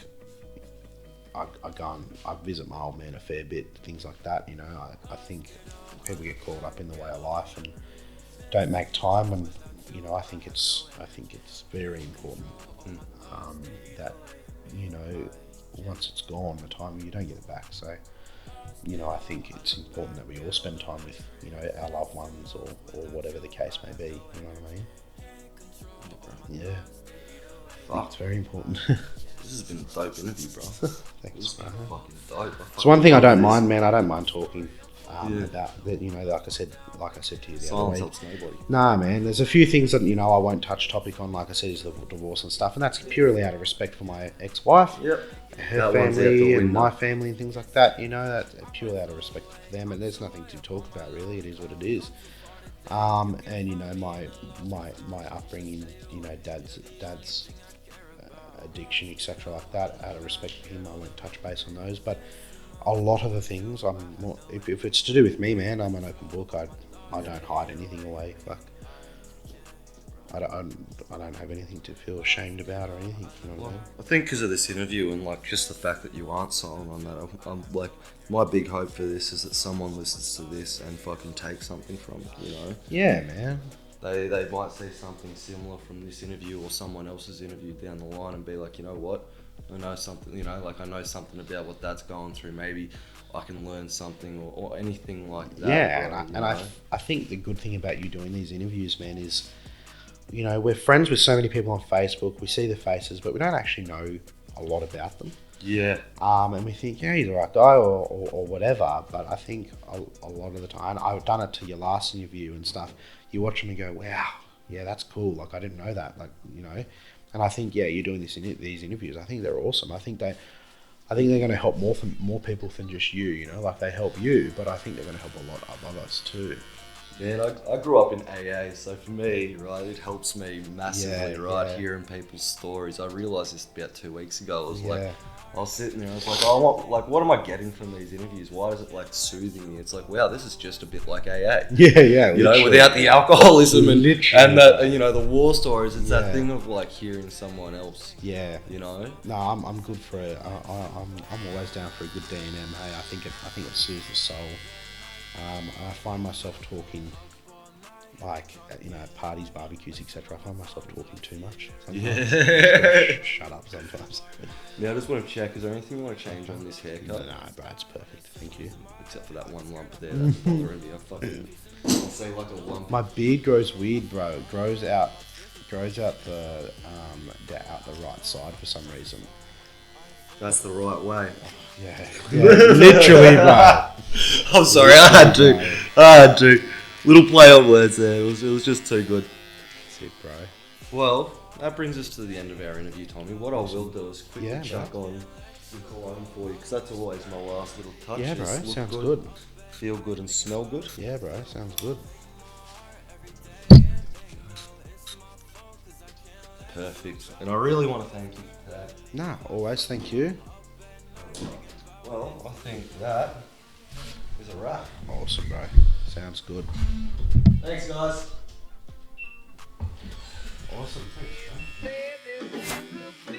I go and I visit my old man a fair bit, things like that. You know, I think people get caught up in the way of life and don't make time, and you know, I think it's very important that, you know, once it's gone, the time, you don't get it back. So, you know, I think it's important that we all spend time with, you know, our loved ones or whatever the case may be. You know what I mean? Yeah. Fuck. It's very important. This has been a dope interview, bro. Thanks, This has bro. been fucking dope. It's one thing I don't mind, man. I don't mind talking. Yeah. about that. Like I said to you the Silence other week. helps nobody. Nah, man. There's a few things that I won't touch topic on. Like I said, is the divorce and stuff, and that's purely out of respect for my ex-wife, Yep. her That one's out the family, and window. my family, and things like that. That's purely out of respect for them, and there's nothing to talk about really. It is what it is. And my upbringing, dad's addiction, etc., like that. Out of respect for him, I won't touch base on those, but. A lot of the things, I'm more, if it's to do with me, man, I'm an open book. I don't hide anything away. Like, I don't have anything to feel ashamed about or anything. You know what I mean? I think because of this interview and like just the fact that you aren't silent on that, I'm like, my big hope for this is that someone listens to this and fucking takes something from it. Yeah, man. They might see something similar from this interview or someone else's interview down the line and be like, you know what? I know something, I know something about what Dad's going through. Maybe I can learn something or anything like that. Yeah, bro, I think the good thing about you doing these interviews, man, is, we're friends with so many people on Facebook. We see their faces, but we don't actually know a lot about them. Yeah. And we think, yeah, he's a right guy or whatever. But I think a lot of the time, I've done it to your last interview and stuff. You watch them and go, wow, yeah, that's cool. Like, I didn't know that. Like, And I think, yeah, you're doing these interviews. I think they're awesome. I think they're going to help more people than just you. Like they help you, but I think they're going to help a lot of others too. Man, I grew up in AA, so for me, right, it helps me massively, right, hearing people's stories. I realised this about 2 weeks ago. I was sitting there, I was like, what am I getting from these interviews? Why is it like soothing me? It's like, wow, this is just a bit like AA. Yeah. Without the alcoholism and Literally. the war stories. It's that thing of like hearing someone else. Yeah. No, I'm good for it. I'm always down for a good D&M. Hey, I think it soothes the soul. I find myself talking, like, at parties, barbecues, etc. I find myself talking too much sometimes. Yeah. Shut up sometimes. Now, I just want to check, is there anything you want to change on this haircut? No, bro, it's perfect. Thank you. Except for that one lump there, that's bothering me. I'll say like a lump. My beard grows weird, bro. It grows out the right side for some reason. That's the right way. Yeah, literally, bro. I'm sorry, I had to. Little play on words there. It was just too good. That's it, bro. Well, that brings us to the end of our interview, Tommy. What I will do is quickly Yeah, chuck on some cologne for you, because that's always my last little touch. Yeah, bro. Just look Sounds good. Feel good and smell good. Yeah, bro. Sounds good. Perfect. And I really want to thank you for that. Nah, always. Thank you. Well, I think that is a wrap. Awesome, bro. Sounds good. Thanks, guys. Awesome. Thanks, bro.